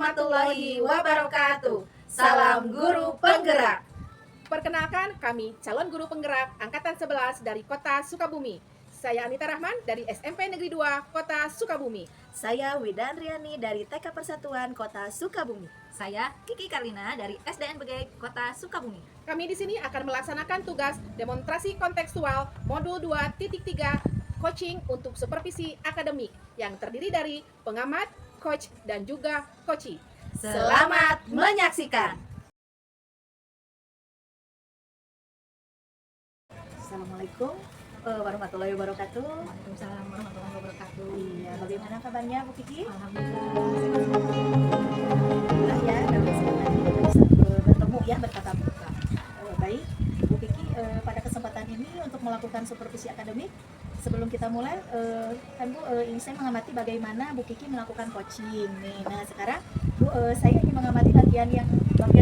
warahmatullahi wabarakatuh. Salam Guru Penggerak. Perkenalkan, kami calon guru penggerak Angkatan 11 dari Kota Sukabumi. Saya Anita Rahman dari SMP Negeri 2 Kota Sukabumi. Saya Widandriani dari TK Persatuan Kota Sukabumi. Saya Kiki Karlina dari SDN Begei Kota Sukabumi. Kami di sini akan melaksanakan tugas demonstrasi kontekstual modul 2.3 coaching untuk supervisi akademik yang terdiri dari pengamat, coach, dan juga coachee. Selamat menyaksikan. Assalamualaikum warahmatullahi wabarakatuh. Waalaikumsalam warahmatullahi wabarakatuh. Iya, bagaimana kabarnya Bu Kiki? Alhamdulillah. Ya, dan semoga kita bisa bertemu ya bertatap muka. Baik, Bu Kiki, pada kesempatan ini untuk melakukan supervisi akademik, sebelum kita mulai, kan Bu ingin saya mengamati bagaimana Bu Kiki melakukan coaching nih. Nah, sekarang Bu, saya ingin mengamati bagian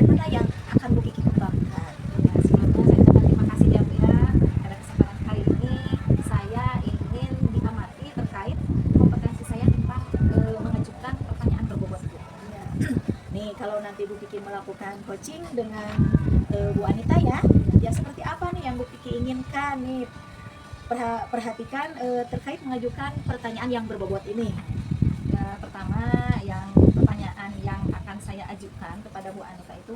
mana yang akan Bu Kiki kembangkan. Ya, sebelumnya saya ucapkan terima kasih ya Bu ya. Pada kesempatan kali ini saya ingin diamati terkait kompetensi saya tentang mengajukan pertanyaan berbobot Bu. Ya. Nih, kalau nanti Bu Kiki melakukan coaching dengan Bu Anita ya seperti apa nih yang Bu Kiki inginkan nih? Perhatikan terkait mengajukan pertanyaan yang berbobot ini. Ya, pertama pertanyaan yang akan saya ajukan kepada Bu Anita itu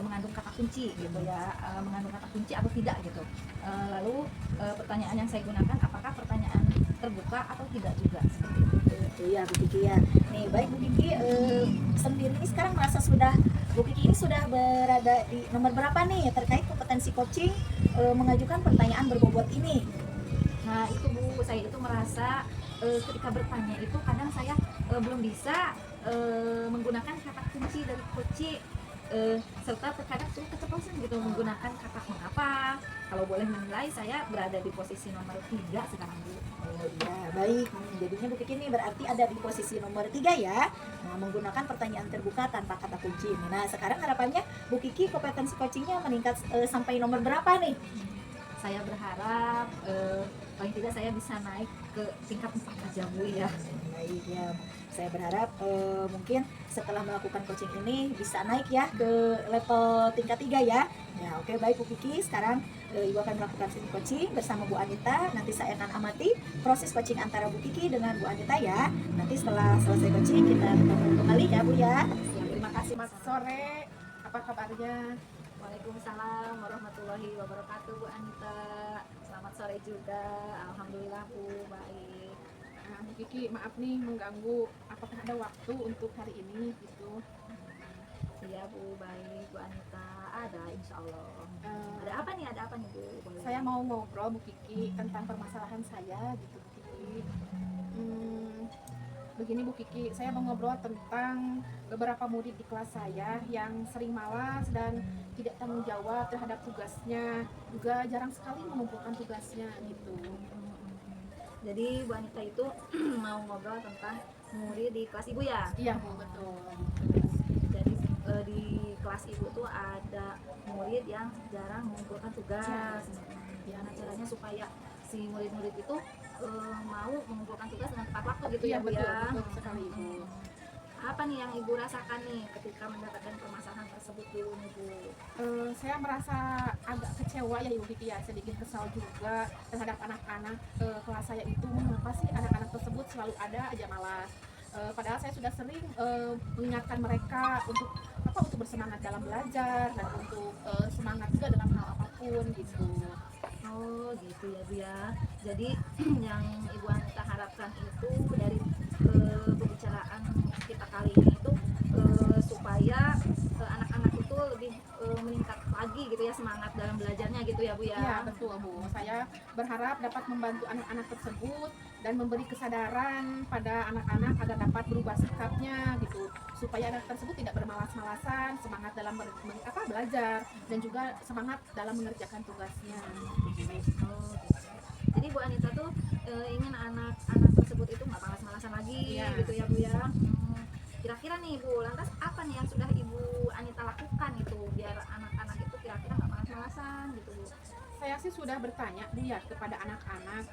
mengandung kata kunci gitu ya, mengandung kata kunci atau tidak gitu. Lalu pertanyaan yang saya gunakan apakah pertanyaan terbuka atau tidak juga seperti itu. Iya Bu Kiki ya. Nih baik Bu Kiki sendiri ini sekarang merasa sudah Bu Kiki ini sudah berada di nomor berapa nih terkait kompetensi coaching mengajukan pertanyaan berbobot ini? Nah itu Bu, saya itu merasa ketika bertanya itu kadang saya belum bisa menggunakan kata kunci dari coaching, serta terkadang suka keceplosan gitu menggunakan kata mengapa. Kalau boleh menilai saya berada di posisi nomor 3 sekarang Bu. Oh iya baik, jadinya Bu Kiki ini berarti ada di posisi nomor 3 ya. Nah menggunakan pertanyaan terbuka tanpa kata kunci. Nah sekarang harapannya Bu Kiki kompetensi coachingnya meningkat sampai nomor berapa nih? Saya berharap paling tidak saya bisa naik ke tingkat 4 aja Bu ya. Baik ya, saya berharap mungkin setelah melakukan coaching ini bisa naik ya ke level tingkat 3 ya. Ya oke baik Bu Kiki, sekarang Ibu akan melakukan coaching bersama Bu Anita. Nanti saya akan amati proses coaching antara Bu Kiki dengan Bu Anita ya. Nanti setelah selesai coaching kita ketemu kembali ya Bu ya. Terima kasih. Selamat sore, apa kabarnya? Waalaikumsalam warahmatullahi wabarakatuh Bu Anita. Selamat sore juga. Alhamdulillah Bu, baik. Nah, Bu Kiki, maaf nih mengganggu. Apakah ada waktu untuk hari ini gitu? Iya Bu, baik Bu Anita. Ada insya Allah. Eh, Ada apa nih Bu? Boleh. Saya mau ngobrol Bu Kiki tentang permasalahan saya gitu Bu Kiki. Begini Bu Kiki, saya mau ngobrol tentang beberapa murid di kelas saya yang sering malas dan tidak tanggung jawab terhadap tugasnya, juga jarang sekali mengumpulkan tugasnya gitu. Jadi Bu Anita itu mau ngobrol tentang murid di kelas Ibu ya? Iya Bu, betul. Jadi di kelas Ibu tuh ada murid yang jarang mengumpulkan tugas. Gimana caranya supaya si murid-murid itu mau mengumpulkan tugas dengan tepat waktu gitu Iya ya Bu betul, ya? betul sekali Bu. Apa nih yang Ibu rasakan nih ketika mendapatkan permasalahan tersebut dulu nih Bu? Saya merasa agak kecewa ya Ibu Kiki ya, sedikit kesal juga terhadap anak-anak kelas saya itu. Mengapa sih anak-anak tersebut selalu ada aja malas? Padahal saya sudah sering mengingatkan mereka untuk bersemangat dalam belajar dan untuk semangat juga dalam hal apapun gitu. Oh gitu ya Bu ya. Jadi yang Ibu Anita harapkan itu dari pembicaraan kita kali ini itu supaya anak-anak itu lebih meningkat lagi gitu ya semangat dalam belajarnya gitu ya Bu ya. Iya betul Bu, saya berharap dapat membantu anak-anak tersebut dan memberi kesadaran pada anak-anak agar dapat berubah sikapnya gitu, supaya anak tersebut tidak bermalas-malasan, semangat dalam belajar dan juga semangat dalam mengerjakan tugasnya. Oh, gitu. Jadi Bu Anita tuh ingin anak-anak tersebut itu nggak malas-malasan lagi Iya. gitu ya Bu ya. Kira-kira nih Bu, lantas apa nih yang sudah Ibu Anita lakukan itu biar anak-anak itu kira-kira nggak malas-malasan gitu Bu? Saya sih sudah bertanya Bu ya kepada anak-anak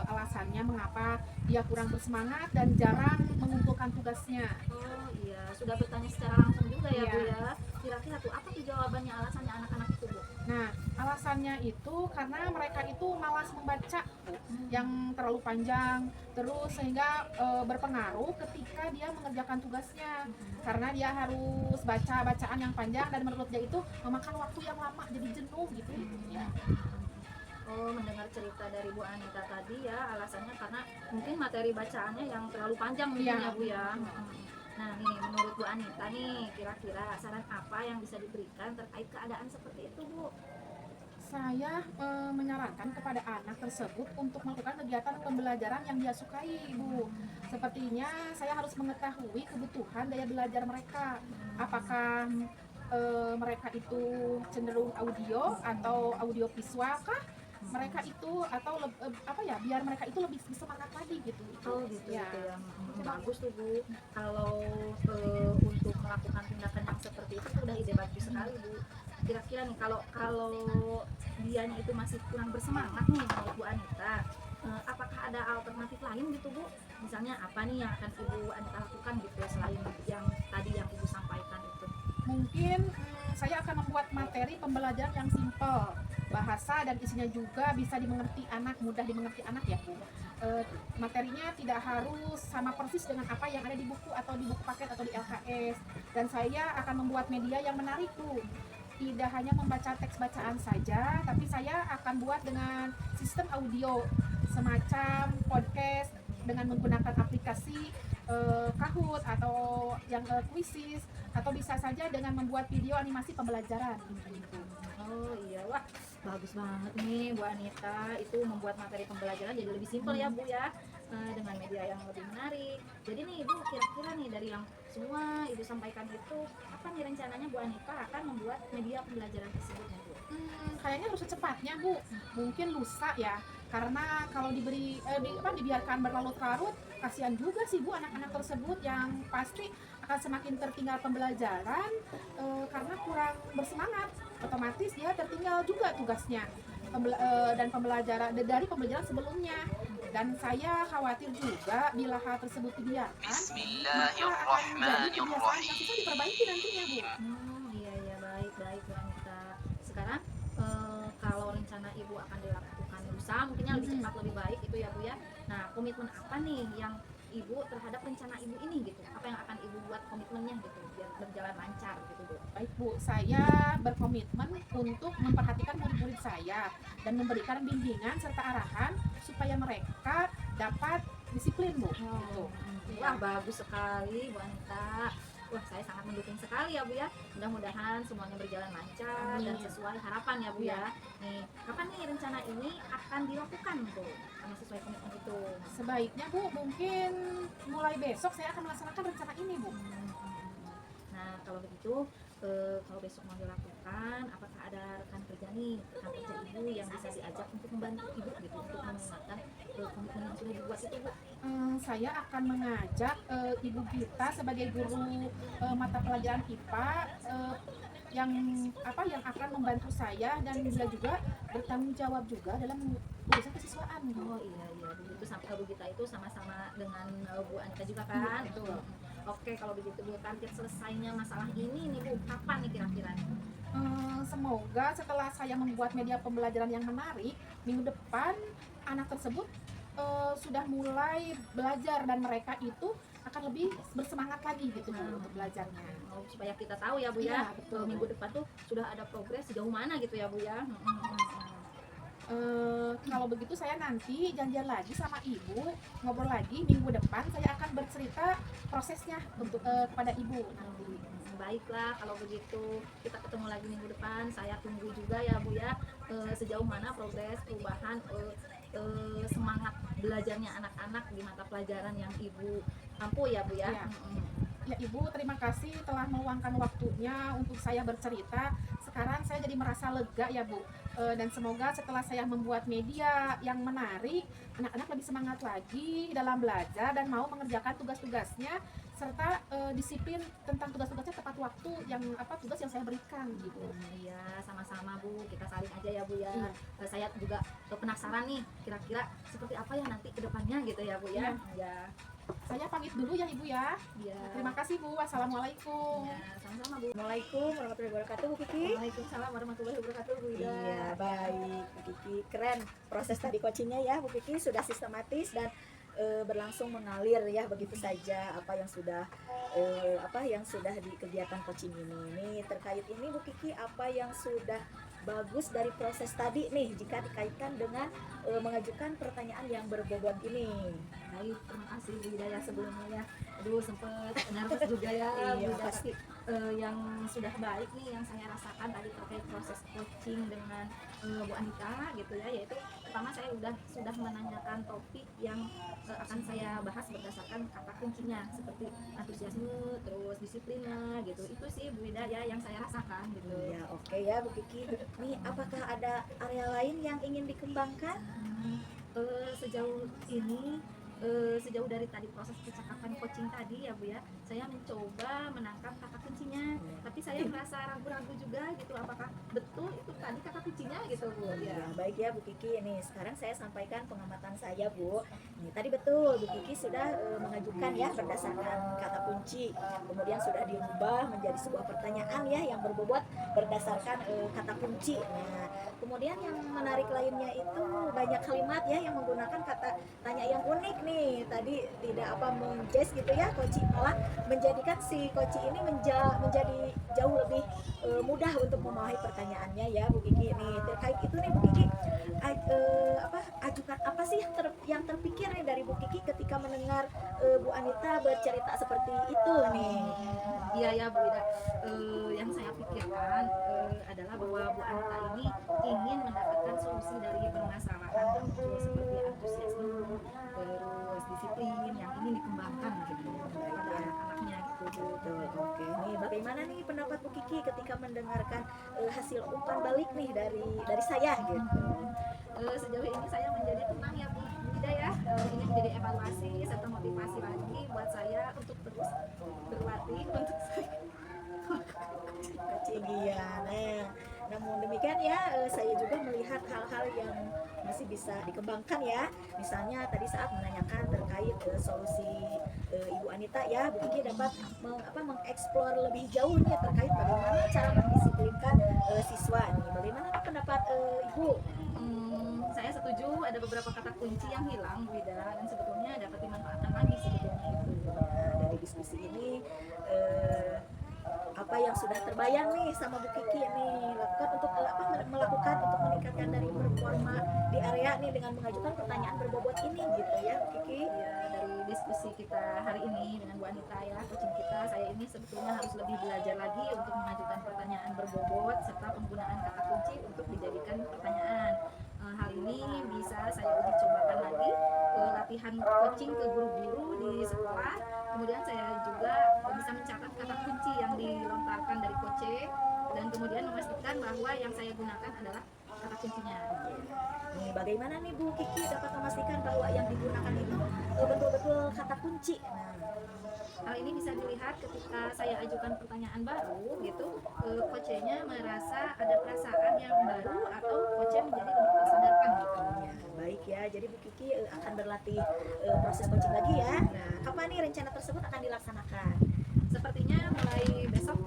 alasannya mengapa dia kurang bersemangat dan jarang mengumpulkan tugasnya. Oh iya, sudah sudah bertanya secara langsung juga ya Iya. Bu ya. Kira-kira tuh apa tuh jawabannya, alasannya anak-anak itu Bu? Nah, alasannya itu karena mereka itu malas membaca, Bu, yang terlalu panjang, terus sehingga berpengaruh ketika dia mengerjakan tugasnya, karena dia harus baca bacaan yang panjang dan menurut dia itu memakan waktu yang lama, jadi jenuh gitu ya. Oh, mendengar cerita dari Bu Anita tadi ya, alasannya karena mungkin materi bacaannya yang terlalu panjang mungkin Iya. ya Bu ya. Nah, nih menurut Bu Anita nih, kira-kira saran apa yang bisa diberikan terkait keadaan seperti itu Bu? Saya menyarankan kepada anak tersebut untuk melakukan kegiatan pembelajaran yang dia sukai, Bu. Sepertinya saya harus mengetahui kebutuhan daya belajar mereka. Apakah mereka itu cenderung audio atau audio visual kah? Mereka itu atau apa ya? Biar mereka itu lebih semangat lagi gitu. Oh gitu Ya. gitu ya. Bagus tuh Bu. Kalau untuk melakukan tindakan yang seperti itu tuh udah ide bagus sekali Bu. Kira-kira nih kalau dianya itu masih kurang bersemangat nih menurut Bu Anita, apakah ada alternatif lain gitu Bu? Misalnya apa nih yang akan Ibu Anita lakukan gitu selain yang tadi yang Ibu sampaikan itu? Mungkin saya akan membuat materi pembelajaran yang simpel, bahasa dan isinya juga bisa dimengerti anak, mudah dimengerti anak ya Bu. Materinya tidak harus sama persis dengan apa yang ada di buku atau di buku paket atau di LKS. Dan saya akan membuat media yang menarik Bu. Tidak hanya membaca teks bacaan saja, tapi saya akan buat dengan sistem audio semacam podcast dengan menggunakan aplikasi Kahoot atau yang Quizzes, atau bisa saja dengan membuat video animasi pembelajaran gitu. Oh iya, wah bagus banget nih Bu Anita, itu membuat materi pembelajaran jadi lebih simpel ya Bu ya, dengan media yang lebih menarik. Jadi nih Ibu, kira-kira nih dari yang semua Ibu sampaikan itu, apa nih rencananya Bu Anita akan membuat media pembelajaran tersebut ya Bu? Kayaknya harus secepatnya Bu, mungkin lusa ya, karena kalau dibiarkan berlarut-larut, kasihan juga sih Bu anak-anak tersebut yang pasti akan semakin tertinggal pembelajaran karena kurang bersemangat, otomatis dia tertinggal juga tugasnya dan pembelajaran dari pembelajaran sebelumnya. Dan saya khawatir juga bila hal tersebut dibiarkan, maka akan menjadi kebiasaan yang susah diperbaiki nantinya Bu. Iya iya, baik baik Bu Anita. Sekarang kalau rencana Ibu akan dilakukan lusa, mungkinnya lebih cepat lebih baik itu ya Bu ya. Nah, komitmen apa nih yang Ibu terhadap rencana Ibu ini gitu? Apa yang akan Ibu buat komitmennya gitu biar berjalan lancar gitu Bu? Baik Bu, saya berkomitmen untuk memperhatikan murid-murid saya dan memberikan bimbingan serta arahan supaya mereka dapat disiplin Bu. Gitu. Wah bagus sekali Bu Anita. Wah saya sangat mendukung sekali ya Bu ya. Mudah-mudahan semuanya berjalan lancar dan Amin. sesuai harapan ya Bu ya. Nih kapan nih rencana ini akan dilakukan Bu? Karena sesuai komitmen itu. Sebaiknya Bu, mungkin mulai besok saya akan melaksanakan rencana ini Bu. Nah kalau begitu kalau besok mau dilakukan, apakah ada rekan kerja nih, rekan kerja Ibu yang bisa diajak untuk membantu Ibu gitu untuk mengingatkan komitmen yang sudah dibuat itu Bu? Saya akan mengajak Ibu Gita sebagai guru mata pelajaran IPA yang akan membantu saya, dan dia juga bertanggung jawab juga dalam urusan kesiswaan. Oh iya iya begitu, sampai Bu Gita itu sama-sama dengan Bu Anita juga kan? Iya, betul. Oke kalau begitu Bu, target selesainya masalah ini nih Bu, kapan nih kira-kira? Semoga setelah saya membuat media pembelajaran yang menarik, minggu depan anak tersebut sudah mulai belajar dan mereka itu akan lebih bersemangat lagi gitu Bu, untuk belajarnya. Oh, supaya kita tahu ya Bu Iya, ya, betul. minggu depan tuh sudah ada progres sejauh mana gitu ya Bu ya. Kalau begitu saya nanti janjian lagi sama Ibu, ngobrol lagi minggu depan, saya akan bercerita prosesnya untuk kepada Ibu nanti. Baiklah kalau begitu, kita ketemu lagi minggu depan. Saya tunggu juga ya Bu ya, sejauh mana progres perubahan semangat belajarnya anak-anak di mata pelajaran yang Ibu ampu ya Bu ya. Iya. Ya Ibu, terima kasih telah meluangkan waktunya untuk saya bercerita. Sekarang saya jadi merasa lega ya Bu. Dan semoga setelah saya membuat media yang menarik, anak-anak lebih semangat lagi dalam belajar dan mau mengerjakan tugas-tugasnya, serta disiplin tentang tugas-tugasnya tepat waktu tugas yang saya berikan gitu. Iya sama-sama Bu, kita saling aja ya Bu ya. Iya. Saya juga penasaran nih, kira-kira seperti apa ya nanti kedepannya gitu ya Bu ya. Iya. Ya. Saya pamit dulu ya Ibu ya. Ya. Terima kasih Bu. Wassalamualaikum. Ya, sama-sama Bu. Assalamualaikum warahmatullahi wabarakatuh Bu Kiki. Waalaikumsalam warahmatullahi wabarakatuh Bu Ida. Iya, baik Bu Kiki. Keren proses tadi coachingnya ya Bu Kiki, sudah sistematis dan berlangsung mengalir ya, begitu saja apa yang sudah di kegiatan coaching ini. Nih terkait ini Bu Kiki, apa yang sudah bagus dari proses tadi nih jika dikaitkan dengan mengajukan pertanyaan yang berbobot ini. Baik, terima kasih Bu Ida ya sebelumnya ya. Aduh sempet nervous juga ya Iya, Bu Ida. pasti. Yang sudah baik nih yang saya rasakan tadi terkait proses coaching dengan Bu Anita gitu ya, yaitu pertama saya sudah menanyakan topik yang akan saya bahas berdasarkan kata kuncinya seperti antusiasme, terus disiplinnya gitu. Itu sih Bu Ida ya yang saya rasakan gitu. Ya, oke ya Bu Kiki. Nih, apakah ada area lain yang ingin dikembangkan? Sejauh ini sejauh dari tadi proses percakapan coaching tadi ya Bu ya, saya mencoba menangkap kata kuncinya, tapi saya merasa ragu-ragu juga gitu, apakah betul itu tadi kata kuncinya gitu Bu Ya, ya. baik ya Bu Kiki. Nih, sekarang saya sampaikan pengamatan saya Bu. Nih, tadi betul Bu Kiki sudah mengajukan ya berdasarkan kata kunci. Kemudian sudah diubah menjadi sebuah pertanyaan ya yang berbobot berdasarkan kata kunci. Nah, kemudian yang menarik lainnya itu banyak kalimat ya yang menggunakan kata tanya yang unik nih. Tadi tidak menjazz gitu ya, Koci malah menjadikan si Koci ini menjadi jauh lebih mudah untuk memahami pertanyaannya ya Bu Kiki. Nih terkait itu nih Bu Kiki, ajukan apa sih yang terpikir nih dari Bu Kiki ketika mendengar Bu Anita bercerita seperti itu nih? Iya ya Bu Ida. Yang saya pikirkan adalah bahwa Bu Anita ini ingin mendapatkan solusi dari permasalahan seperti antusiasme, terus disiplin yang ingin dikembangkan gitu pada anak-anaknya gitu. Betul, oke. Nih bagaimana nih pendapat Bu Kiki ketika mendengarkan hasil umpan balik nih dari saya gitu? Sejauh ini saya menjadi tenang ya Bu Ida ya. Ini menjadi evaluasi serta motivasi lagi buat saya untuk terus berlatih untuk Ketinggian. Nah, namun demikian ya, saya juga melihat hal-hal yang masih bisa dikembangkan ya. Misalnya tadi saat menanyakan terkait solusi Ibu Anita ya, Bu Kiki dapat mengeksplor lebih jauh nih terkait bagaimana cara mendisiplinkan siswa nih. Bagaimana nih pendapat Ibu? Saya setuju ada beberapa kata kunci yang hilang Bu Ida dan sebetulnya dapat dimanfaatkan lagi sebetulnya itu. Nah, dari diskusi ini apa yang sudah terbayang nih sama Bu Kiki nih lakukan untuk melakukan untuk meningkatkan dari performa di area nih dengan mengajukan pertanyaan berbobot ini gitu ya Bu Kiki. Ya, dari diskusi kita hari ini dengan Bu Anita ya, coaching kita, saya ini sebetulnya harus lebih belajar lagi untuk mengajukan pertanyaan berbobot serta penggunaan kata kunci untuk dijadikan pertanyaan. Hal ini bisa saya uji cobakan lagi latihan coaching ke guru-guru di sekolah. Kemudian saya juga bisa mencatat kata kunci yang dilontarkan dari coach dan kemudian memastikan bahwa yang saya gunakan adalah kata kuncinya. Nih, bagaimana nih Bu Kiki dapat memastikan bahwa yang digunakan itu betul-betul kata kunci? Nah, Hal ini bisa dilihat ketika saya ajukan pertanyaan baru gitu, coachnya merasa ada perasaan yang baru atau coachnya menjadi lebih tersadarkan gitu. ya, baik ya. Jadi Bu Kiki akan berlatih proses coaching lagi ya. Nah, kapan nih rencana tersebut akan dilaksanakan? Sepertinya mulai besok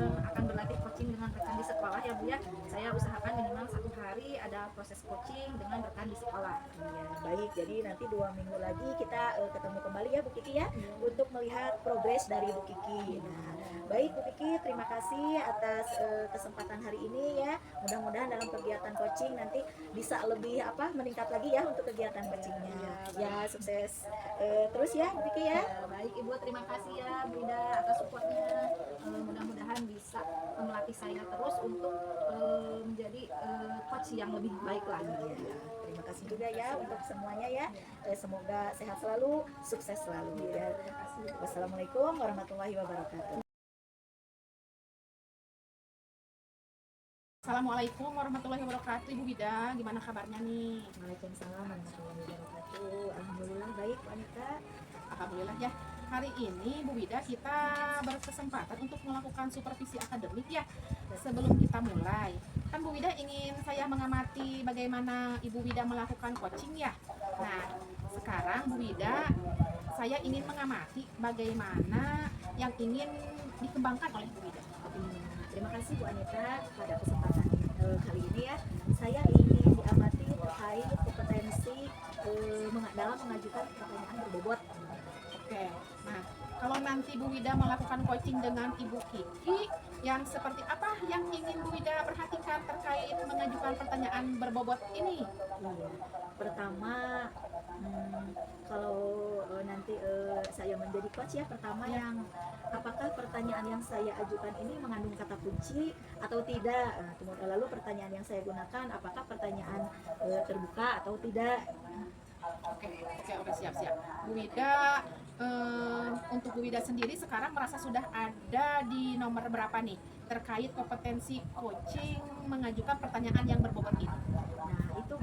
akan berlatih coaching dengan rekan di sekolah ya Bu ya. Saya usahakan minimal 1 hari ada proses coaching dengan rekan di sekolah. Ya, baik. Jadi nanti 2 minggu lagi kita ketemu kembali ya Bu Kiki ya untuk melihat progres dari Bu Kiki. Nah, baik Bu Kiki, terima kasih atas kesempatan hari ini ya. Mudah-mudahan dalam kegiatan coaching nanti bisa lebih meningkat lagi ya untuk kegiatan coachingnya. Ya, sukses terus ya Bu Kiki ya. Ya, baik Ibu, terima kasih ya Bu Ida atas supportnya. Mudah-mudahan bisa melatih saya terus untuk menjadi coach yang lebih baik lagi. Ya, terima kasih juga ya untuk semuanya ya. Semoga sehat selalu, sukses selalu ya. Terima kasih. Wassalamualaikum warahmatullahi wabarakatuh. Assalamualaikum warahmatullahi wabarakatuh. Ibu Wida, gimana kabarnya nih? Waalaikumsalam warahmatullahi wabarakatuh. Alhamdulillah baik Bu Anita. Alhamdulillah ya. Hari ini Bu Wida kita berkesempatan untuk melakukan supervisi akademik ya. Sebelum kita mulai, kan Bu Wida ingin saya mengamati bagaimana Ibu Wida melakukan coaching ya. Nah, sekarang Bu Wida saya ingin mengamati bagaimana yang ingin dikembangkan oleh Bu Wida. Terima kasih Bu Anita pada kesempatan kali ini ya. Saya ingin diamati terkait kompetensi dalam mengajukan pertanyaan berbobot. Oke, nah kalau nanti Bu Wida melakukan coaching dengan Ibu Kiki, yang seperti apa yang ingin Bu Wida perhatikan terkait mengajukan pertanyaan berbobot ini? Iya. Pertama, kalau nanti saya menjadi coach ya, pertama yang apakah pertanyaan yang saya ajukan ini mengandung kata kunci atau tidak. Kemudian lalu pertanyaan yang saya gunakan apakah pertanyaan terbuka atau tidak. Oke, siap. Bu Wida, untuk Bu Wida sendiri sekarang merasa sudah ada di nomor berapa nih terkait kompetensi coaching mengajukan pertanyaan yang berbobot ini? Nah itu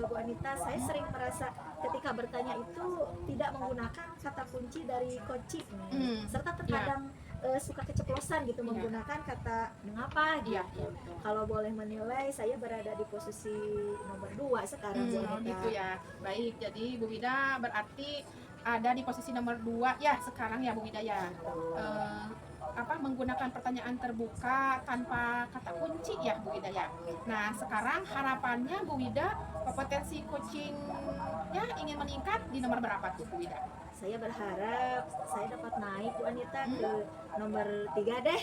Bu Anita, saya sering merasa ketika bertanya itu tidak menggunakan kata kunci dari coaching, serta terkadang suka keceplosan gitu menggunakan kata mengapa gitu. Iya, betul. Kalau boleh menilai, saya berada di posisi nomor 2 sekarang Bu Anita. Gitu ya. Baik, jadi Bu Wida berarti ada di posisi nomor 2 ya sekarang ya Bu Wida ya. Menggunakan pertanyaan terbuka tanpa kata kunci ya Bu Wida ya. Nah, sekarang harapannya Bu Wida kompetensi coachingnya ingin meningkat di nomor berapa tuh Bu Wida? Saya berharap saya dapat naik Bu Anita ke nomor 3 deh.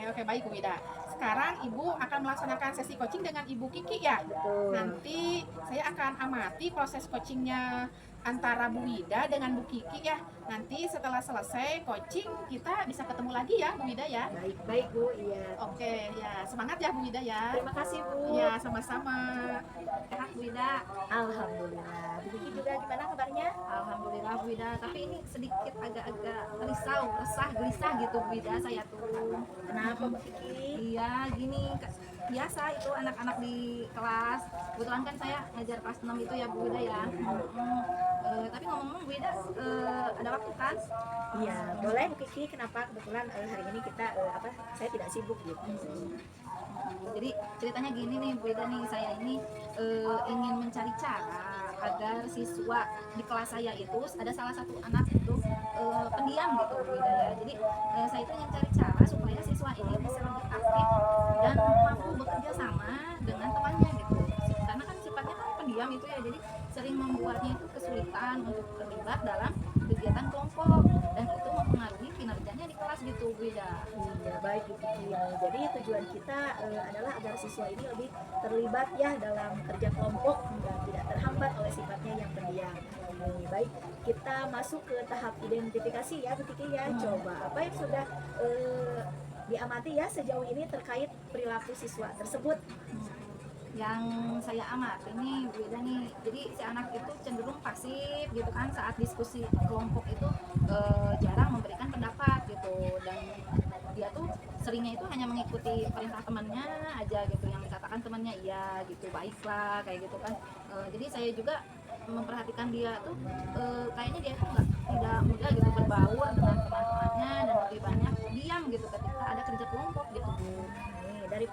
Oke, baik Bu Wida. Sekarang Ibu akan melaksanakan sesi coaching dengan Ibu Kiki ya. Betul. Nanti saya akan amati proses coachingnya antara Bu Wida dengan Bu Kiki ya. Nanti setelah selesai coaching kita bisa ketemu lagi ya Bu Wida ya. Baik Bu, iya. Oke, ya semangat ya Bu Wida ya. Terima kasih Bu. Ya, sama-sama. Sehat Bu Wida. Alhamdulillah. Bu Kiki juga gimana kabarnya? Alhamdulillah Bu Wida, tapi ini sedikit agak-agak resah, gelisah gitu Bu Wida saya tuh. Kenapa Bu Kiki? Iya, gini biasa itu anak-anak di kelas. Kebetulan kan saya ngajar kelas 6 itu ya Bu Wida ya. Tapi ngomong-ngomong Bu Wida, ada waktu kan? Iya, boleh Bu Kiki. Kenapa? Kebetulan hari ini kita saya tidak sibuk gitu. Jadi ceritanya gini nih Bu Wida nih, saya ini ingin mencari cara agar siswa di kelas saya itu ada salah satu anak itu pendiam gitu Bu Wida ya. Jadi saya itu ingin cari cara supaya siswa ini bisa lebih aktif dan mampu bekerja sama dengan temannya gitu. Karena kan sifatnya kan pendiam itu ya, jadi sering membuatnya itu kesulitan untuk terlibat dalam kegiatan kelompok dan itu mempengaruhi kinerjanya di kelas gitu Bu Wida. Iya, baik Bu Kiki. Jadi tujuan kita adalah agar siswa ini lebih terlibat ya dalam kerja kelompok dan tidak terhambat oleh sifatnya yang pendiam. Baik, kita masuk ke tahap identifikasi ya Bu Kiki ya. Coba apa yang sudah diamati ya sejauh ini terkait perilaku siswa tersebut? Yang saya amati nih Bu Wida nih, jadi si anak itu cenderung pasif gitu kan saat diskusi kelompok itu, jarang memberikan pendapat gitu, dan dia tuh seringnya itu hanya mengikuti perintah temannya aja gitu, yang dikatakan temannya iya gitu, baiklah kayak gitu kan. Jadi saya juga memperhatikan dia tuh, kayaknya dia tuh tidak mudah gitu berbaur dengan teman-temannya dan lebih banyak diam gitu ketika ada kerja kelompok gitu Bu. Nih, dari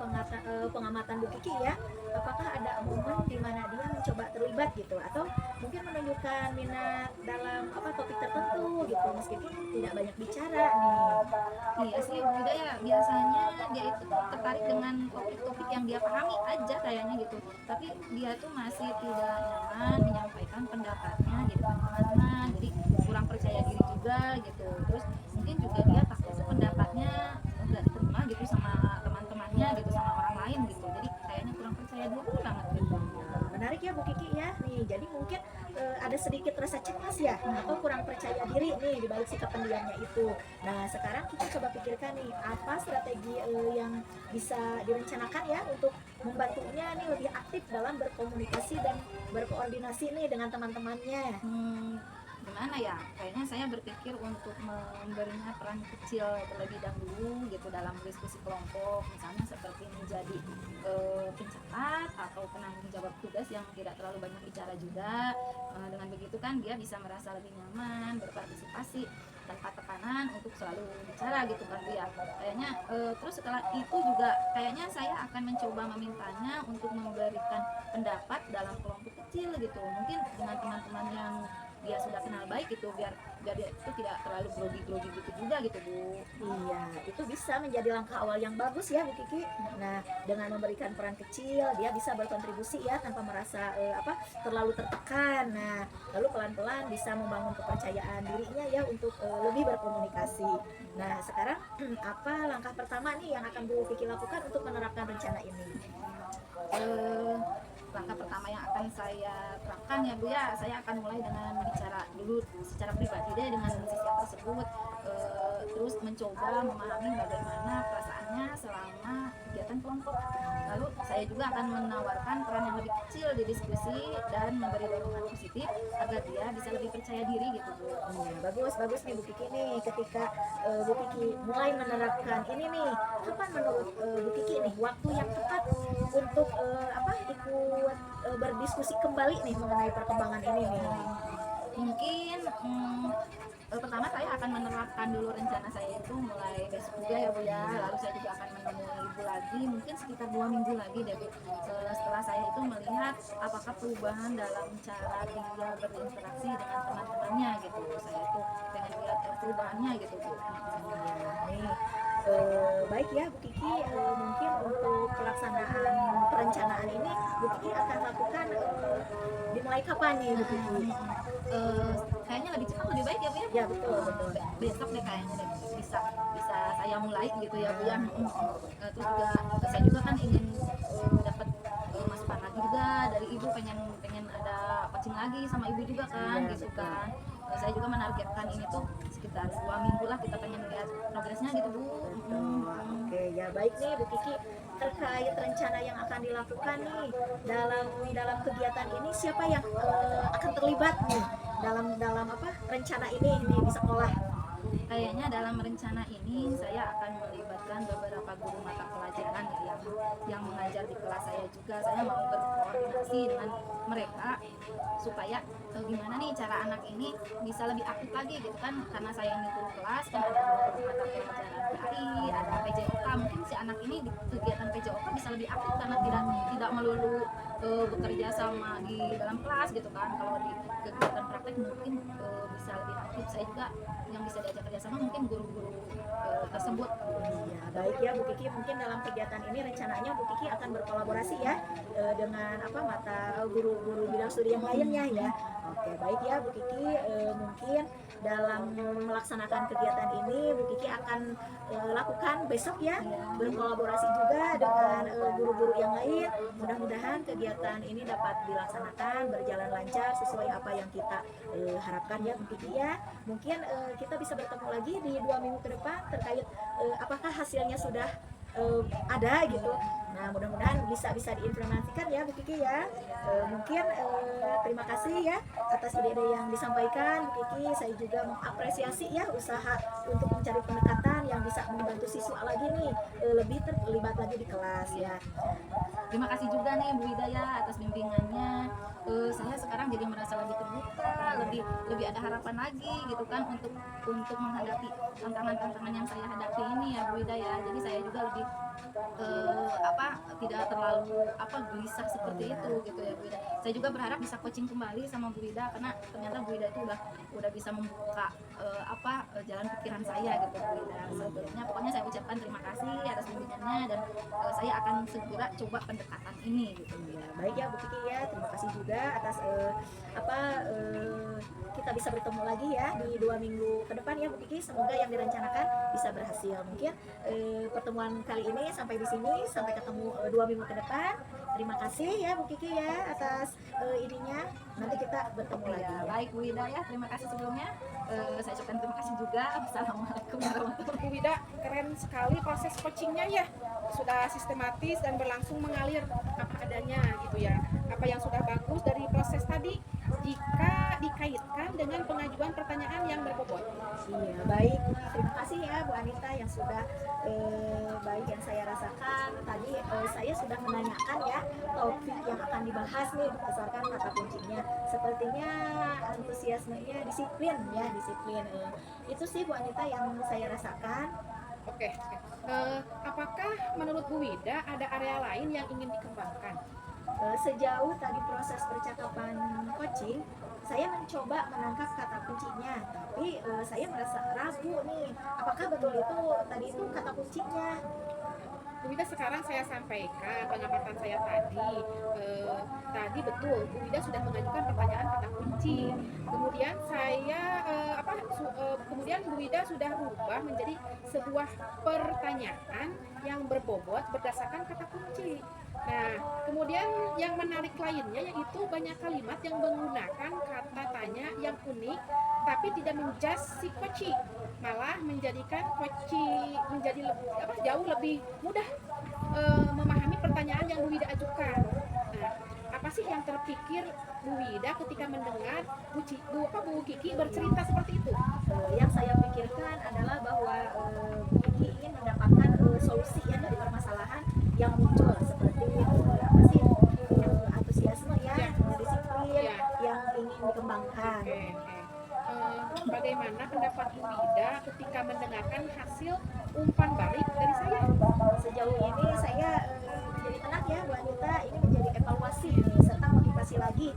pengamatan Bu Kiki ya, apakah ada momen di mana dia mencoba terlibat gitu atau mungkin menunjukkan minat dalam topik tertentu gitu meskipun tidak banyak bicara nih. Iya sih Bu Wida ya, biasanya dia itu tertarik dengan topik-topik yang dia pahami aja kayaknya gitu, tapi dia tuh masih tidak nyaman menyampaikan pendapatnya di depan teman-teman, jadi kurang percaya diri juga gitu. Terus mungkin juga dia takut tuh pendapatnya nggak diterima gitu sama teman-temannya gitu, sama orang lain gitu, jadi kayaknya kurang percaya diri banget gitu. Menarik ya Bu Kiki ya. Nih, jadi mungkin ada sedikit rasa cemas ya atau kurang percaya diri nih di balik sikap pendiamnya itu. Nah, sekarang kita coba pikirkan nih apa strategi yang bisa direncanakan ya untuk membantunya nih lebih aktif dalam berkomunikasi dan berkoordinasi nih dengan teman-temannya. Gimana ya, kayaknya saya berpikir untuk memberinya peran kecil terlebih dahulu gitu dalam diskusi kelompok, misalnya seperti menjadi pencatat atau penanggung jawab tugas yang tidak terlalu banyak bicara juga. Dengan begitu kan dia bisa merasa lebih nyaman berpartisipasi tanpa tekanan untuk selalu bicara gitu kan dia kayaknya. Terus setelah itu juga kayaknya saya akan mencoba memintanya untuk memberikan pendapat dalam kelompok kecil gitu, mungkin dengan teman-teman yang dia sudah kenal baik gitu, biar dia itu tidak terlalu grogi gitu juga gitu Bu. Iya, itu bisa menjadi langkah awal yang bagus ya Bu Kiki. Nah, dengan memberikan peran kecil, dia bisa berkontribusi ya tanpa merasa terlalu tertekan. Nah, lalu pelan-pelan bisa membangun kepercayaan dirinya ya untuk lebih berkomunikasi. Nah, sekarang apa langkah pertama nih yang akan Bu Kiki lakukan untuk menerapkan rencana ini? Eh, Langkah pertama yang akan saya terapkan ya Bu ya, saya akan mulai dengan bicara dulu secara pribadi deh dengan siswa tersebut, terus mencoba memahami bagaimana perasaannya selama kegiatan kelompok. Lalu saya juga akan menawarkan peran yang lebih kecil di diskusi dan memberi dorongan positif agar dia bisa lebih percaya diri gitu Bu. Bagus nih Bu Kiki nih. Ketika Bu Kiki mulai menerapkan ini nih, kapan menurut Bu Kiki nih waktu yang tepat untuk ikut berdiskusi kembali nih mengenai perkembangan ini nih? Mungkin pertama saya akan menerapkan dulu rencana saya itu mulai besok juga ya Bu ya, lalu saya juga akan menemui Ibu lagi mungkin sekitar 2 minggu lagi deh Bu. Setelah saya itu melihat apakah perubahan dalam cara dia berinteraksi dengan teman-temannya gitu, saya itu pengen lihat perubahannya gitu Bu. Nih, baik ya Bu Kiki, mungkin untuk pelaksanaan perencanaan ini Bu Kiki akan lakukan dimulai kapan nih Bu Kiki? Kayaknya lebih cepat lebih baik ya Bu ya. Ya betul. Besok deh kayaknya deh bisa bisa saya mulai gitu ya Bu ya. Terus juga saya juga kan ingin dapat masukan lagi juga dari Ibu, pengen pengen ada coaching lagi sama Ibu juga kan Iya, gitu betul. kan. Saya juga menargetkan ini tuh sekitar 2 minggu lah kita pengen lihat progresnya gitu Bu. Oke, ya baik nih Bu Kiki, terkait rencana yang akan dilakukan nih dalam kegiatan ini, siapa yang akan terlibat nih dalam rencana ini nih di sekolah? Kayaknya dalam rencana ini saya akan melibatkan beberapa guru mata pelajaran ya, yang mengajar di kelas saya juga. Saya mau berkoordinasi dengan mereka supaya gimana nih cara anak ini bisa lebih aktif lagi gitu kan, karena saya ini guru kelas kan ada beberapa mata pelajaran PAI, ada PJOK, mungkin si anak ini di kegiatan PJOK bisa lebih aktif karena tidak melulu bekerja sama di dalam kelas gitu kan. Kalau di kegiatan praktek mungkin bisa lebih aktif. Saya juga yang bisa diajak kerjasama mungkin guru-guru tersebut. Ya, baik ya Bu Kiki, mungkin dalam kegiatan ini rencananya Bu Kiki akan berkolaborasi ya dengan guru-guru bidang studi yang lainnya ya. Oke, baik ya Bu Kiki, mungkin dalam melaksanakan kegiatan ini Bu Kiki akan lakukan besok ya, berkolaborasi juga dengan guru-guru yang lain. Mudah-mudahan kegiatan ini dapat dilaksanakan berjalan lancar sesuai apa yang kita harapkan ya Bu Kiki ya. Mungkin kita bisa bertemu lagi di 2 minggu ke depan terkait apakah hasilnya sudah ada gitu. Nah, mudah-mudahan bisa diimplementasikan ya Bu Kiki ya. Mungkin terima kasih ya atas ide-ide yang disampaikan Bu Kiki. Saya juga mengapresiasi ya usaha untuk mencari pendekatan yang bisa membantu siswa lagi nih lebih terlibat lagi di kelas ya. Terima kasih juga nih Bu Hidayah atas bimbingannya. Saya sekarang jadi merasa lebih terbuka, lebih ada harapan lagi gitu kan untuk menghadapi tantangan-tantangan yang saya hadapi ini ya Bu Hidayah. Jadi saya juga lebih tidak terlalu gelisah seperti itu gitu ya Bu Ida. Saya juga berharap bisa coaching kembali sama Bu Ida karena ternyata Bu Ida itu udah bisa membuka jalan pikiran saya gitu Bu Ida. Sebelumnya pokoknya saya ucapkan terima kasih atas bimbingannya dan saya akan segera coba pendekatan ini gitu Bu Ida. Baik ya Bu Kiki ya, terima kasih juga atas kita bisa bertemu lagi ya di 2 minggu ke depan ya Bu Kiki. Semoga yang direncanakan bisa berhasil. Mungkin pertemuan kali ini sampai di sini, sampai ketemu 2 minggu ke depan. Terima kasih ya Bu Kiki ya atas ininya. Nanti kita bertemu lagi. Ya, baik Bu Ida ya, terima kasih sebelumnya. Saya ucapkan terima kasih juga. Assalamualaikum warahmatullahi Bu Wida, keren sekali proses coachingnya ya, sudah sistematis dan berlangsung mengalir apa adanya gitu ya. Apa yang sudah bagus dari proses tadi jika dikaitkan dengan pengajuan pertanyaan yang berbobot. Iya, baik. Terima kasih ya Bu Anita yang sudah baik yang saya rasakan. Tadi saya sudah menanyakan ya topik yang akan dibahas nih berdasarkan kata kuncinya. Sepertinya antusiasmenya disiplin ya, disiplin. Itu sih Bu Anita yang saya rasakan. Oke. Apakah menurut Bu Wida ada area lain yang ingin dikembangkan? Sejauh tadi proses percakapan coaching, saya mencoba menangkap kata kuncinya, tapi saya merasa ragu nih, apakah betul itu tadi itu kata kuncinya? Bu Wida, sekarang saya sampaikan pengamatan saya tadi. Tadi betul Bu Wida sudah mengajukan pertanyaan kata kunci. Kemudian kemudian Bu Wida sudah rubah menjadi sebuah pertanyaan yang berbobot berdasarkan kata kunci. Nah, kemudian yang menarik lainnya yaitu banyak kalimat yang menggunakan kata tanya yang unik tapi tidak menjudge si koci, malah menjadikan koci menjadi jauh lebih mudah memahami pertanyaan yang Bu Wida ajukan. Nah, apa sih yang terpikir Bu Wida ketika mendengar Bu Kiki bercerita seperti itu? Yang saya pikirkan adalah bahwa Bu Kiki ingin mendapatkan solusi ya dari permasalahan yang muncul, seperti apa sih, antusiasme ya, Ya. disiplin Ya. yang ingin dikembangkan. Oke. Bagaimana pendapat Bu Wida ketika mendengarkan hasil umpan balik dari saya? Sejauh ini saya menjadi tenang ya Bu Anita, ini menjadi evaluasi serta motivasi lagi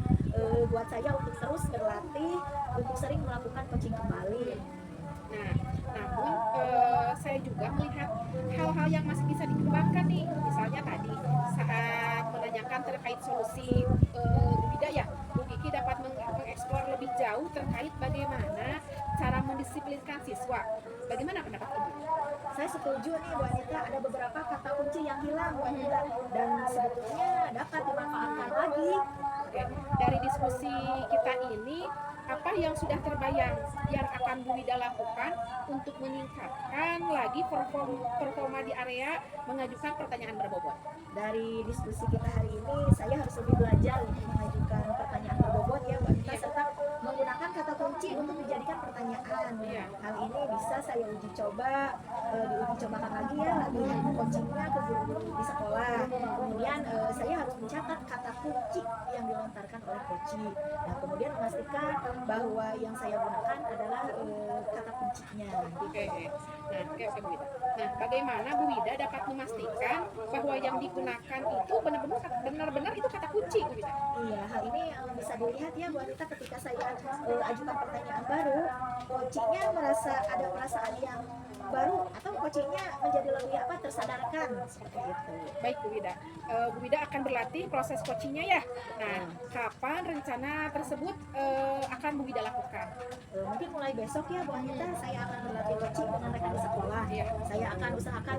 buat saya untuk terus berlatih, untuk sering melakukan coaching kembali. Nah, namun saya juga melihat hal-hal yang masih bisa dikembangkan nih. Misalnya tadi saat menanyakan terkait solusi Bu Wida ya, Bu Kiki dapat mengeksplor lebih jauh terkait bagaimana cara mendisiplinkan siswa. Bagaimana pendapat Ibu? Saya setuju nih Bu Anita, ada beberapa kata kunci yang hilang Bu Anita, dan sebetulnya dapat dimanfaatkan lagi. Oke, dari diskusi kita ini, apa yang sudah terbayang yang akan Bu Wida lakukan untuk meningkatkan lagi performa di area mengajukan pertanyaan berbobot? Dari diskusi kita hari ini, saya harus lebih belajar untuk mengajukan pertanyaan berbobot ya Bu Anita, Iya. serta menggunakan kata kunci untuk dijadikan pertanyaan. Iya. Hal ini bisa saya uji coba, diuji cobakan lagi ya latihan coachingnya ke guru-guru di sekolah. Kemudian saya harus mencatat kata kunci yang dilontarkan oleh coach. Nah, kemudian memastikan bahwa yang saya gunakan adalah kata kuncinya. Oke. Nah, oke Bu Wida. Nah, bagaimana Bu Wida dapat memastikan bahwa yang digunakan itu benar-benar itu kata kunci, Bu Wida? Iya, hal ini bisa dilihat ya Bu Anita, ketika saya ajukan pertanyaan baru, coachingnya merasa ada perasaan yang baru atau coachingnya menjadi lebih tersadarkan seperti itu. Baik Bu Wida. Bu Wida akan berlatih proses coachingnya ya. Nah, kapan rencana tersebut akan Bu Wida lakukan? Mungkin mulai besok ya Bu Anita, saya akan berlatih coaching dengan rekan di sekolah. Iya. Saya akan usahakan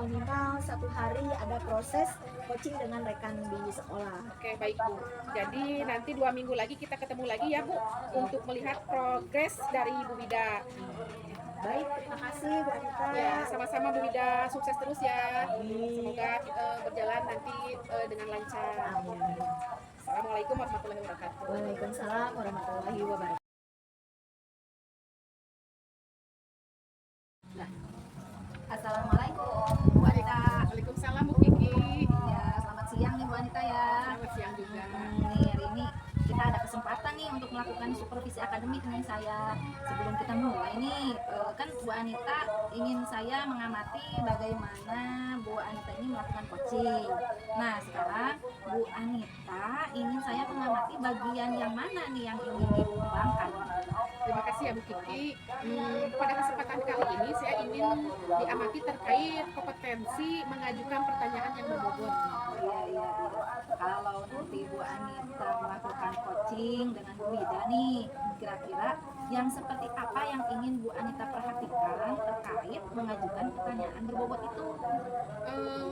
minimal 1 hari ada proses coaching dengan rekan di sekolah. Oke, baik Bu. Jadi nanti 2 minggu lagi kita ketemu lagi ya Bu untuk melihat progres dari Bu Wida. Baik, terima kasih Bu Anita. Ya, sama-sama Bu Wida. Sukses terus ya. Amin. Semoga berjalan nanti dengan lancar. Amin. Assalamualaikum warahmatullahi wabarakatuh. Waalaikumsalam warahmatullahi wabarakatuh. Assalamualaikum Bu Anita. Waalaikumsalam Bu Kiki. Ya, selamat siang nih Bu Anita ya. Selamat siang juga. Nih hari ini kita ada kesempatan nih untuk melakukan supervisi akademik nih saya. Sebelum kita mulai nih, kan Bu Anita ingin saya mengamati bagaimana Bu Anita ini melakukan coaching. Nah sekarang Bu Anita ingin saya mengamati bagian yang mana nih yang ingin dikembangkan. Terima kasih ya Bu Kiki. Pada kesempatan kali ini saya ingin diamati terkait kompetensi mengajukan pertanyaan yang berbobot. Iya. Kalau nanti Bu Anita melakukan coaching dengan Bu Wida nih, kira-kira yang seperti apa yang ingin Bu Anita perhatikan terkait mengajukan pertanyaan berbobot itu?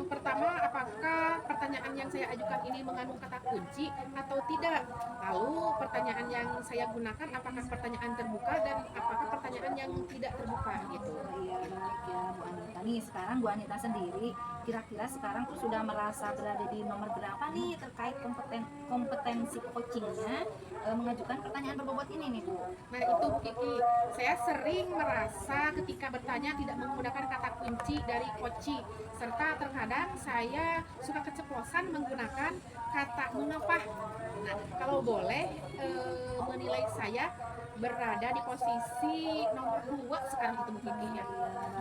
Pertama, apakah pertanyaan yang saya ajukan ini mengandung kata kunci atau tidak? Lalu pertanyaan yang saya gunakan apakah pertanyaan terbuka dan apakah pertanyaan yang tidak terbuka gitu. Iya baik ya Bu Anita. Nih sekarang Bu Anita sendiri kira-kira sekarang tuh sudah merasa berada di nomor berapa nih terkait kompetensi coachingnya mengajukan pertanyaan berbobot ini nih Bu? Nah itu Bu Kiki, saya sering merasa ketika bertanya tidak menggunakan kata kunci dari coaching, serta terkadang saya suka keceplosan menggunakan kata mengapa. Nah kalau boleh menilai saya, berada di posisi nomor 2 sekarang itu Bu Kiki ya.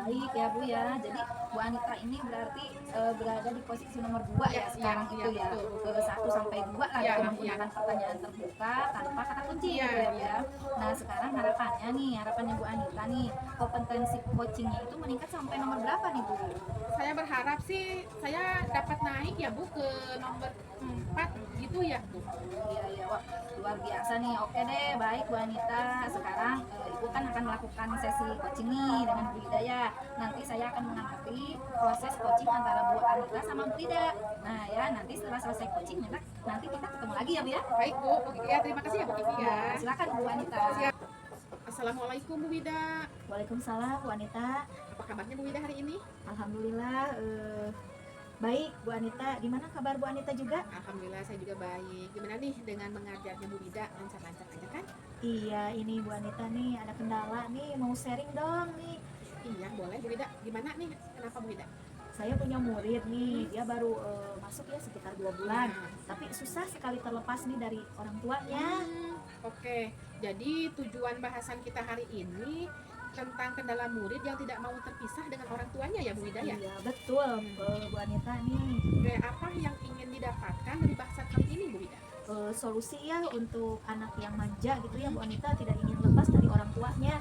Baik ya Bu ya. Jadi Bu Anita ini berarti berada di posisi nomor 2 ya sekarang Iya, itu ya. betul, betul. 1 sampai 2 lah Iya, gitu iya. menggunakan pertanyaan terbuka tanpa kata kunci Iya, gitu ya Bu iya. ya. Nah, sekarang harapannya Bu Anita nih, kompetensi coachingnya itu meningkat sampai nomor berapa nih Bu? Saya berharap sih saya dapat naik ya Bu ke nomor 4 gitu ya Bu. Iya, iya, wah luar biasa nih. Oke deh, baik Bu Anita. Sekarang Ibu kan akan melakukan sesi coaching nih dengan Bu Ida ya. Nanti saya akan mengamati proses coaching antara Bu Anita sama Bu Ida. Nah ya, nanti setelah selesai coaching nanti kita ketemu lagi ya Bu ya. Baik Bu Kiki ya, terima kasih ya Bu Kiki ya. Ya, silakan Bu Anita. Siap. Assalamualaikum Bu Wida. Waalaikumsalam Bu Anita. Apa kabarnya Bu Wida hari ini? Alhamdulillah baik Bu Anita. Gimana kabar Bu Anita juga? Alhamdulillah saya juga baik. Gimana nih dengan mengajarnya Bu Wida? Lancar-lancar aja kan? Iya, ini Bu Anita nih ada kendala nih, mau sharing dong nih. Iya boleh Bu Wida. Gimana nih? Kenapa Bu Wida? Saya punya murid nih, dia baru masuk ya sekitar 2 bulan. Nah, Tapi susah sekali terlepas nih dari orang tuanya. Oke, jadi tujuan bahasan kita hari ini tentang kendala murid yang tidak mau terpisah dengan orang tuanya ya Bu Wida ya? Iya, betul Bu Anita nih. Oke, apa yang ingin didapatkan dari bahasan kali ini Bu Wida? Solusi ya untuk anak yang manja gitu ya Bu Anita, tidak ingin lepas dari orang tuanya.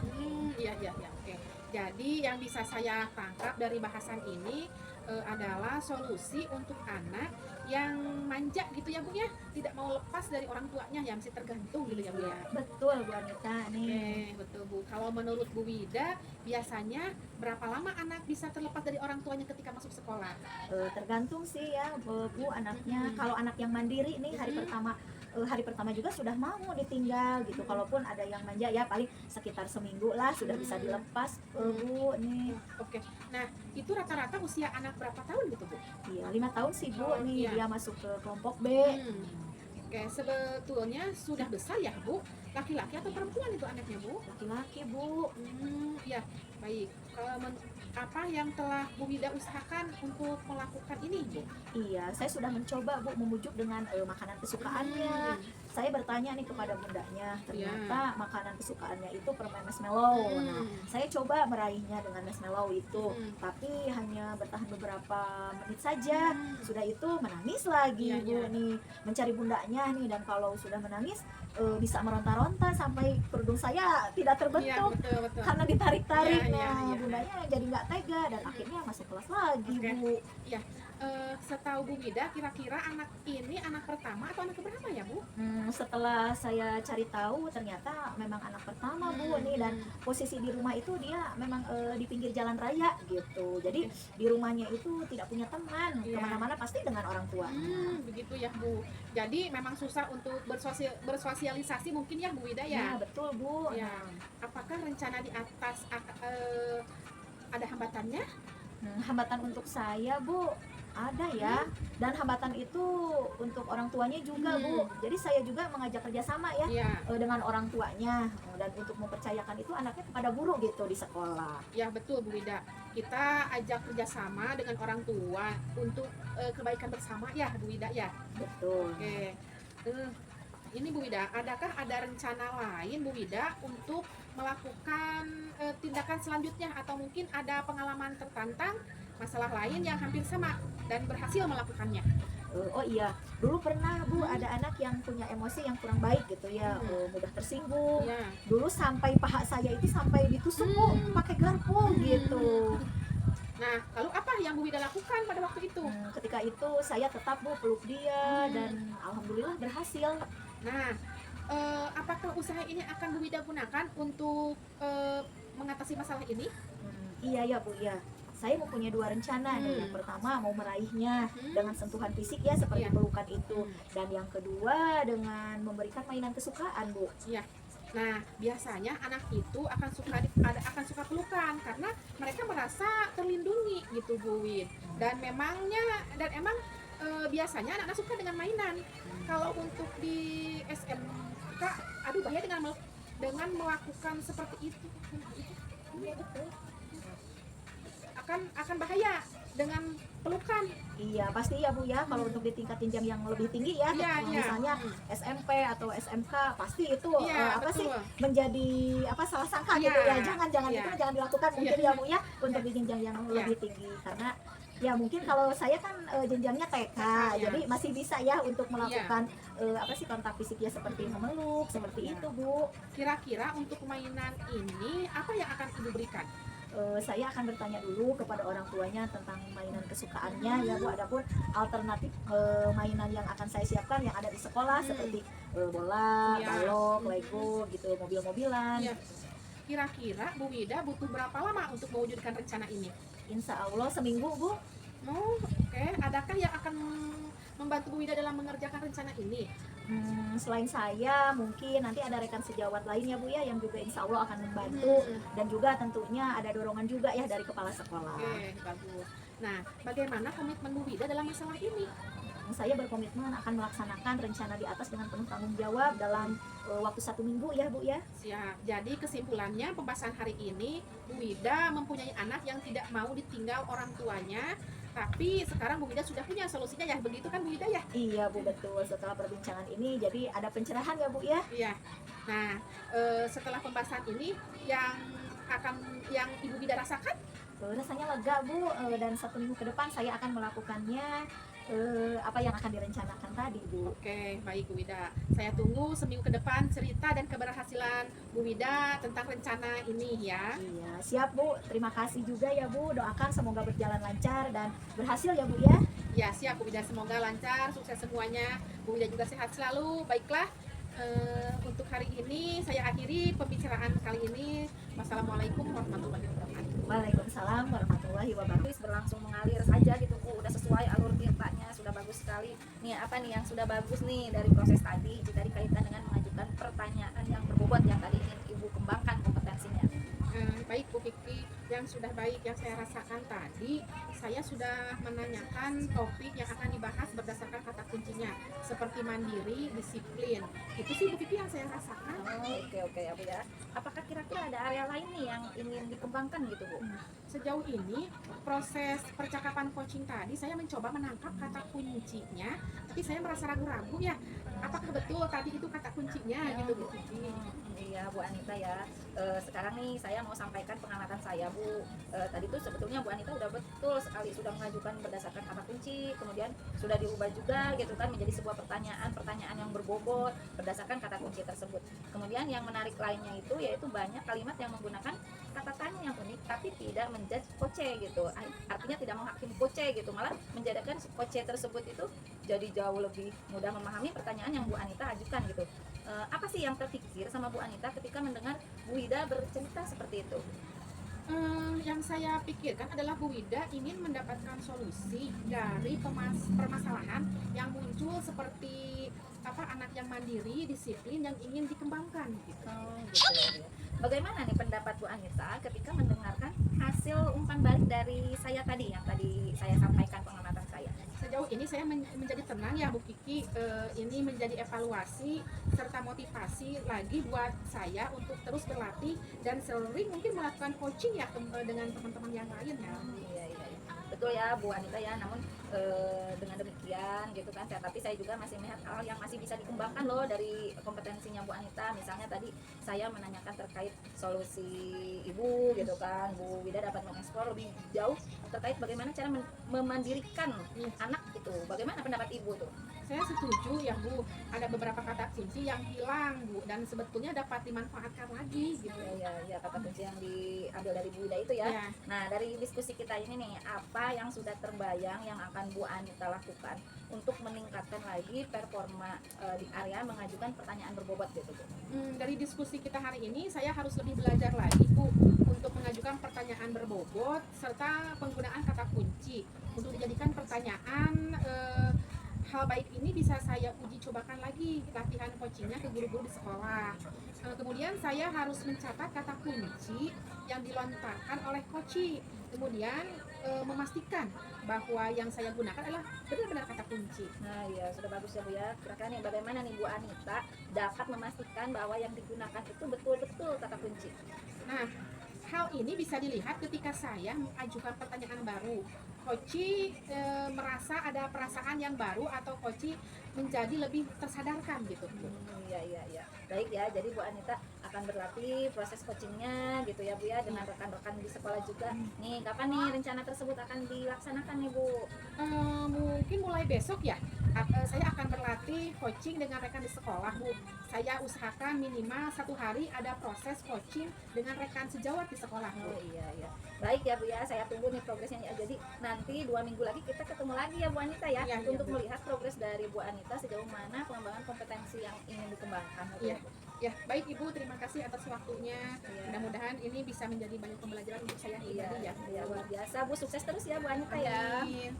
Iya, iya, iya, oke. Jadi yang bisa saya tangkap dari bahasan ini adalah solusi untuk anak yang manja gitu ya Bu ya, tidak mau lepas dari orang tuanya, yang masih tergantung gitu ya Bu ya. Betul Bu Anita nih. Oke, betul Bu. Kalau menurut Bu Wida, biasanya berapa lama anak bisa terlepas dari orang tuanya ketika masuk sekolah? Tergantung sih ya Bu anaknya. Kalau anak yang mandiri nih hari pertama juga sudah mau ditinggal gitu. Kalaupun ada yang manja ya paling sekitar seminggu lah sudah bisa dilepas Bu nih. Oke. Nah, itu rata-rata usia anak berapa tahun gitu Bu? Iya, 5 tahun sih Bu Oh, nih iya. dia masuk ke kelompok B. Oke, sebetulnya sudah besar ya Bu? Laki-laki atau perempuan itu anaknya Bu? Laki-laki Bu. Ya, baik. Apa yang telah Bu Wida usahakan untuk melakukan ini Bu? Iya, saya sudah mencoba Bu memujuk dengan makanan kesukaannya. Saya bertanya nih kepada bundanya, ternyata makanan kesukaannya itu permen marshmallow. Nah, saya coba meraihnya dengan marshmallow itu, tapi hanya bertahan beberapa menit saja. Sudah itu menangis lagi Iya, Bu iya. nih, mencari bundanya nih, dan kalau sudah menangis bisa meronta-ronta sampai kerudung saya tidak Iya, terbentuk betul, betul. karena ditarik-tarik. Iya, iya, Nah, iya. bundanya jadi nggak tega dan akhirnya masuk kelas lagi Oke. Bu. Setahu Bu Wida, kira-kira anak ini anak pertama atau anak keberapa ya Bu? Setelah saya cari tahu ternyata memang anak pertama Bu nih, dan posisi di rumah itu dia memang di pinggir jalan raya gitu. Jadi di rumahnya itu tidak punya teman, Iya. kemana-mana pasti dengan orang tuanya. Begitu ya Bu. Jadi memang susah untuk bersosialisasi mungkin ya Bu Wida Ya ya? betul Bu. Ya. Apakah rencana di atas ada hambatannya? Hambatan untuk saya Bu ada ya, dan hambatan itu untuk orang tuanya juga Bu. Jadi saya juga mengajak kerjasama ya Iya. dengan orang tuanya, dan untuk mempercayakan itu anaknya kepada guru gitu di sekolah. Ya betul Bu Wida, kita ajak kerjasama dengan orang tua untuk kebaikan bersama ya Bu Wida ya. Betul. Oke, ini Bu Wida, adakah ada rencana lain Bu Wida untuk melakukan tindakan selanjutnya, atau mungkin ada pengalaman tertantang, masalah lain yang hampir sama dan berhasil melakukannya? Oh iya, dulu pernah Bu ada anak yang punya emosi yang kurang baik gitu ya, mudah tersinggung. Ya. Dulu sampai paha saya itu sampai ditusuk Bu pakai garpu gitu. Nah, lalu apa yang Bu Wida lakukan pada waktu itu? Ketika itu saya tetap Bu peluk dia dan alhamdulillah berhasil. Nah, apakah usaha ini akan Bu Wida gunakan untuk mengatasi masalah ini? Iya ya Bu ya. Saya mempunyai 2 rencana nih. Yang pertama mau meraihnya dengan sentuhan fisik ya seperti Iya. pelukan itu, dan yang kedua dengan memberikan mainan kesukaan Bu. Nah, biasanya anak itu akan suka pelukan karena mereka merasa terlindungi gitu Bu Wid. Dan emang biasanya anak-anak suka dengan mainan. Kalau untuk di SMK, aduh bahaya dengan melakukan seperti itu. Akan bahaya dengan memalukan. Iya pasti ya Bu ya, kalau untuk di tingkat jenjang yang lebih tinggi ya, Iya, iya. misalnya SMP atau SMK, pasti itu Iya, apa sih betul. menjadi apa salah sangka Iya, gitu ya. Jangan iya. itu jangan dilakukan mungkin Iya. ya Bu ya untuk di jenjang yang Iya. lebih tinggi, karena ya mungkin kalau saya kan jenjangnya TK, Iya. jadi masih bisa ya untuk melakukan apa sih kontak fisik ya seperti memeluk, seperti Iya. itu Bu. Kira-kira untuk mainan ini apa yang akan Ibu berikan? Saya akan bertanya dulu kepada orang tuanya tentang mainan kesukaannya ya Bu. Adapun alternatif mainan yang akan saya siapkan yang ada di sekolah seperti bola, Iya. balok, Lego gitu, mobil-mobilan. Iya. Kira-kira Bu Wida butuh berapa lama untuk mewujudkan rencana ini? Insya Allah seminggu Bu. Oh, oke. Adakah yang akan membantu Bu Wida dalam mengerjakan rencana ini? Selain saya mungkin nanti ada rekan sejawat lainnya Bu ya yang juga insya Allah akan membantu, dan juga tentunya ada dorongan juga ya dari kepala sekolah. Oke, bagus. Nah, bagaimana komitmen Bu Wida dalam masalah ini? Saya berkomitmen akan melaksanakan rencana di atas dengan penuh tanggung jawab dalam waktu 1 minggu ya Bu ya. Siap. Jadi kesimpulannya pembahasan hari ini, Bu Wida mempunyai anak yang tidak mau ditinggal orang tuanya, tapi sekarang Bu Wida sudah punya solusinya ya, begitu kan Bu Wida ya? Iya Bu betul, setelah perbincangan ini jadi ada pencerahan ya Bu ya. Iya. Nah, setelah pembahasan ini yang Ibu Wida rasakan? Rasanya lega Bu, dan 1 minggu ke depan saya akan melakukannya apa yang akan direncanakan tadi Bu. Oke, baik Bu Wida. Saya tunggu seminggu ke depan cerita dan keberhasilan Bu Wida tentang rencana ini ya. Iya siap Bu, terima kasih juga ya Bu, doakan semoga berjalan lancar dan berhasil ya Bu ya. Ya, siap Bu Wida, semoga lancar, sukses semuanya. Bu Wida juga sehat selalu. Baiklah, untuk hari ini saya akhiri pembicaraan kali ini. Wassalamualaikum warahmatullahi wabarakatuh. Waalaikumsalam warahmatullahi wabarakatuh. Terus berlangsung mengalir saja gitu Bu, udah sesuai alur ceritanya, sudah bagus sekali. Nih apa nih yang sudah bagus nih dari proses tadi jika dikaitkan dengan mengajukan pertanyaan yang berbobot yang tadi ingin Ibu kembangkan kompetensinya. Baik Bu Kiki, yang sudah baik yang saya rasakan tadi, saya sudah menanyakan topik yang akan dibahas berdasarkan kata kuncinya, seperti mandiri, disiplin. Itu sih Bu Kiki yang saya rasakan. Oke ya Bu ya. Apakah kira-kira ada area lain nih yang ingin dikembangkan gitu Bu? Sejauh ini proses percakapan coaching tadi saya mencoba menangkap kata kuncinya, tapi saya merasa ragu-ragu ya, apakah betul tadi itu kata kuncinya gitu Bu Kiki. Iya Bu Anita ya. Sekarang nih saya mau sampaikan pengamatan saya Bu. Tadi tuh sebetulnya Bu Anita udah betul sekali sudah mengajukan berdasarkan kata kunci, kemudian sudah diubah juga gitu kan menjadi sebuah pertanyaan yang berbobot berdasarkan kata kunci tersebut. Kemudian yang menarik lainnya itu yaitu banyak kalimat yang menggunakan kata tanya yang unik tapi tidak menjudge koce gitu. Artinya tidak menghakimi koce gitu, malah menjadikan koce tersebut itu jadi jauh lebih mudah memahami pertanyaan yang Bu Anita ajukan gitu. Apa sih yang terpikir sama Bu Anita ketika mendengar Bu Wida bercerita seperti itu? Yang saya pikirkan adalah Bu Wida ingin mendapatkan solusi dari permasalahan yang muncul seperti anak yang mandiri, disiplin yang ingin dikembangkan gitu. Gitu. Bagaimana nih pendapat Bu Anita ketika mendengarkan hasil umpan balik dari saya tadi yang tadi saya sampaikan pengamatan saya? Sejauh ini saya menjadi tenang ya Bu Kiki, ini menjadi evaluasi serta motivasi lagi buat saya untuk terus berlatih dan sering mungkin melakukan coaching ya dengan teman-teman yang lain ya. Iya. Betul ya Bu Anita ya, namun dengan demikian gitu kan tapi saya juga masih melihat hal yang masih bisa dikembangkan loh dari kompetensinya Bu Anita. Misalnya tadi saya menanyakan terkait solusi Ibu gitu kan, Bu Wida dapat mengeksplor lebih jauh terkait bagaimana cara memandirikan anak itu. Bagaimana pendapat Ibu tuh? Saya setuju ya Bu, ada beberapa kata kunci yang hilang Bu dan sebetulnya dapat dimanfaatkan lagi gitu. Ya kata kunci yang diambil dari Bu Wida itu ya. Ya. Nah dari diskusi kita ini nih, apa yang sudah terbayang yang akan Bu Anita lakukan untuk meningkatkan lagi performa di area mengajukan pertanyaan berbobot gitu Bu? Dari diskusi kita hari ini saya harus lebih belajar lagi Bu untuk mengajukan pertanyaan berbobot serta penggunaan kata kunci untuk dijadikan pertanyaan. Hal baik ini bisa saya uji cobakan lagi latihan coachingnya ke guru-guru di sekolah. Kemudian saya harus mencatat kata kunci yang dilontarkan oleh coach. Kemudian memastikan bahwa yang saya gunakan adalah benar-benar kata kunci. Nah ya sudah bagus ya Bu ya. Kira-kira nih bagaimana nih Bu Anita dapat memastikan bahwa yang digunakan itu betul-betul kata kunci? Nah, hal ini bisa dilihat ketika saya mengajukan pertanyaan baru. Koci merasa ada perasaan yang baru atau Koci menjadi lebih tersadarkan gitu. Iya iya iya. Baik ya, jadi Bu Anita akan berlatih proses coachingnya gitu ya Bu ya dengan rekan-rekan di sekolah juga. Nih, kapan nih rencana tersebut akan dilaksanakan nih Bu? Mungkin mulai besok ya. Saya akan berlatih coaching dengan rekan di sekolah, Bu. Saya usahakan minimal 1 hari ada proses coaching dengan rekan sejawat di sekolah, Bu. Oh iya iya. Baik ya Bu ya, saya tunggu nih progresnya ya. Jadi nanti 2 minggu lagi kita ketemu lagi ya Bu Anita ya, Iya, iya, untuk Bu. melihat progres dari Bu Anita sejauh mana pengembangan kompetensi yang ingin dikembangkan. Iya. Ya, baik Ibu, terima kasih atas waktunya. Iya. Mudah-mudahan ini bisa menjadi banyak pembelajaran untuk saya Iya, pribadi ya. iya luar biasa Bu, sukses terus ya Bu Anita ya. Amin.